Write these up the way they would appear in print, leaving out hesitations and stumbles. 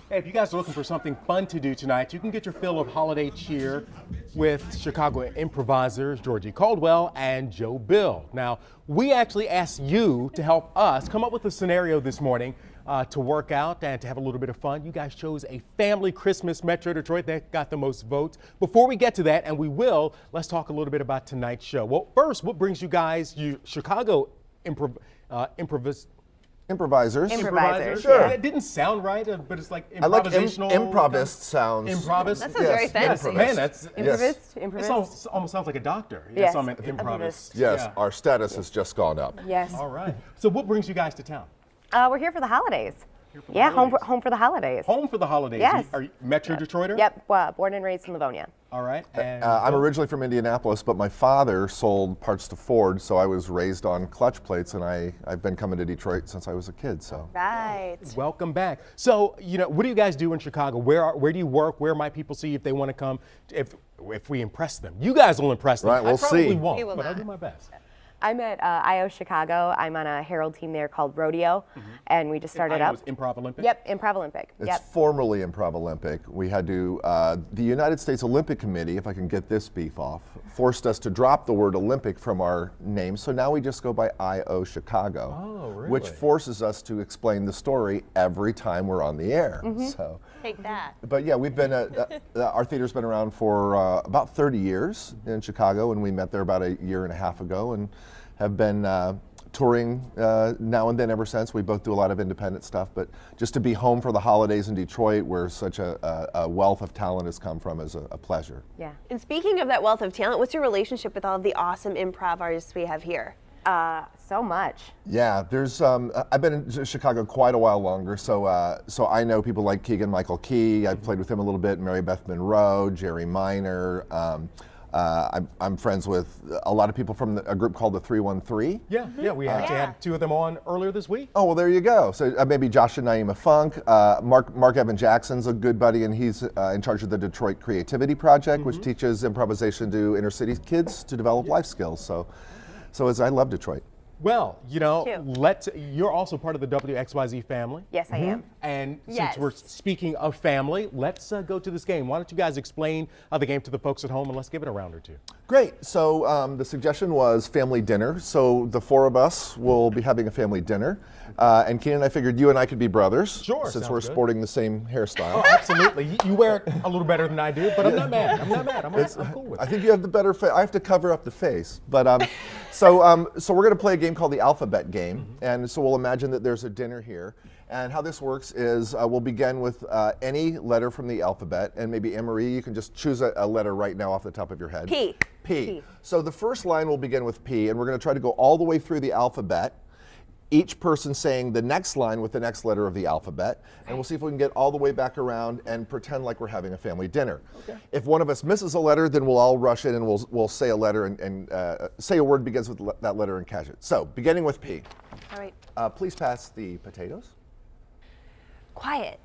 Hey, if you guys are looking for something fun to do tonight, you can get your fill of holiday cheer with Chicago improvisers Georgie Caldwell and Joe Bill. Now, we actually asked you to help us come up with a scenario this morning to work out and to have a little bit of fun. You guys chose a family Christmas Metro Detroit that got the most votes. Before we get to that, and we will, let's talk a little bit about tonight's show. Well, first, what brings you guys, Chicago improvisers. Sure. It didn't sound right, but it's like improvisational. I like improvist sounds. Improvist. That sounds very fancy. Man, that's Improvist? It almost sounds like a doctor. Yes. So I'm an improvist. Yes, Yeah. our status has just gone up. Yes. All right. So what brings you guys to town? We're here for the holidays. Here for the Yeah, holidays. home for the holidays. Home for the holidays. Yes. Are you Metro Detroiter? Yep, born and raised in Livonia. All right. And I'm originally from Indianapolis, but my father sold parts to Ford, so I was raised on clutch plates, and I've been coming to Detroit since I was a kid. So. Right. welcome back. So, what do you guys do in Chicago? Where do you work? Where might people see if they want to come? If we impress them, you guys will impress them. Right, we'll I probably see. won't, We will but I'll not. do my best. I'm at IO Chicago. I'm on a Herald team there called Rodeo, and we just started up. Was Improv Olympic? Yep, Improv Olympic. It's Yep. formerly Improv Olympic. We had to, the United States Olympic Committee, if I can get this beef off, forced us to drop the word Olympic from our name, so now we just go by IO Chicago. Oh, really? Which forces us to explain the story every time we're on the air. So, Take that. but yeah, we've been, our theater's been around for about 30 years in Chicago, and we met there about a year and a half ago, and have been touring now and then ever since. We both do a lot of independent stuff, but just to be home for the holidays in Detroit, where such a wealth of talent has come from, is a pleasure. Yeah. And speaking of that wealth of talent, what's your relationship with all of the awesome improv artists we have here? So much. Yeah, there's. I've been in Chicago quite a while longer, so so I know people like Keegan Michael Key. I've played with him a little bit. Mary Beth Monroe, Jerry Minor. I'm friends with a lot of people from a group called the 313. Yeah, we actually had two of them on earlier this week. Oh, well, there you go. So maybe Josh and Naima Funk. Mark Evan Jackson's a good buddy, and he's in charge of the Detroit Creativity Project, which teaches improvisation to inner city kids to develop life skills. So as I love Detroit. Well, Cute. you're also part of the WXYZ family. Yes, I am. And Yes. since we're speaking of family, let's go to this game. Why don't you guys explain the game to the folks at home, and let's give it a round or two. Great. So the suggestion was family dinner. So the four of us will be having a family dinner. And Keenan, I figured you and I could be brothers. Sure, Since sounds we're good. sporting the same hairstyle. Oh, absolutely. You wear it a little better than I do, but I'm not mad. I'm cool with I it. think you have the better face. I have to cover up the face. But so we're going to play a game called the alphabet game. And so we'll imagine that there's a dinner here. And how this works is we'll begin with any letter from the alphabet. And maybe Anne-Marie, you can just choose a letter right now off the top of your head. P. P. So the first line will begin with P, and we're going to try to go all the way through the alphabet. Each person saying the next line with the next letter of the alphabet, and we'll see if we can get all the way back around and pretend like we're having a family dinner. Okay. If one of us misses a letter, then we'll all rush in and we'll say a letter and say a word begins with that letter and catch it. So, beginning with P. All right. Please pass the potatoes. Quiet.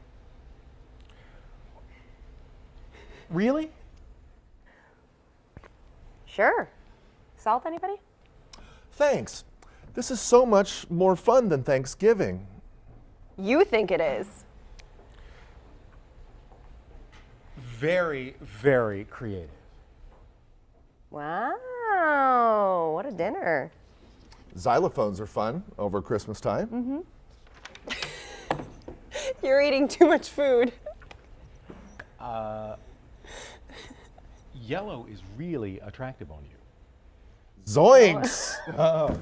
Really? Sure. Salt, anybody? Thanks. This is so much more fun than Thanksgiving. You think it is. Very, very creative. Wow, what a dinner. Xylophones are fun over Christmas time. You're eating too much food. Yellow is really attractive on you. Zoinks!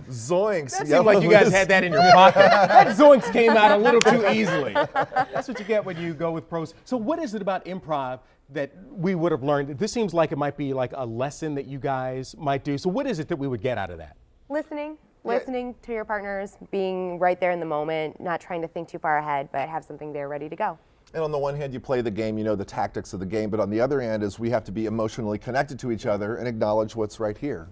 Zoinks! That seemed like you guys had that in your pocket. That zoinks came out a little too easily. That's what you get when you go with pros. So what is it about improv that we would have learned? This seems like it might be like a lesson that you guys might do. So what is it that we would get out of that? Listening to your partners, being right there in the moment, not trying to think too far ahead, but have something there ready to go. And on the one hand, you play the game, you know the tactics of the game, but on the other hand is we have to be emotionally connected to each other and acknowledge what's right here.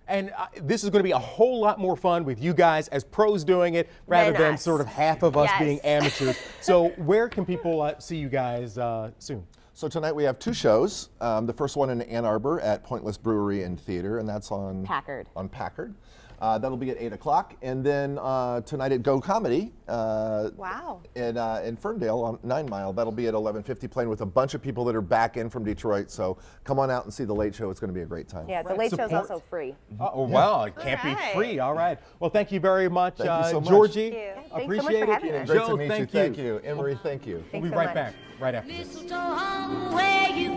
And this is going to be a whole lot more fun with you guys as pros doing it rather Than than us. sort of half of us Yes. being amateurs. So where can people see you guys soon? So tonight we have two shows. The first one in Ann Arbor at Pointless Brewery and Theater, and that's on Packard. On Packard. That'll be at 8 o'clock. And then tonight at Go Comedy Wow. in Ferndale on 9 Mile, that'll be at 11:50, playing with a bunch of people that are back in from Detroit. So come on out and see The Late Show. It's going to be a great time. Yeah, the late show's Support. also free. Oh, wow, it can't be right. free. All right. Well, thank you very much, Thank you so much. Georgie. Thank you. Thanks so much Appreciate for it. having us. Great Joe, to meet you. thank Thank you. Emery, thank you. We'll be Thanks so right much. back right after this. Mistletoe hung where you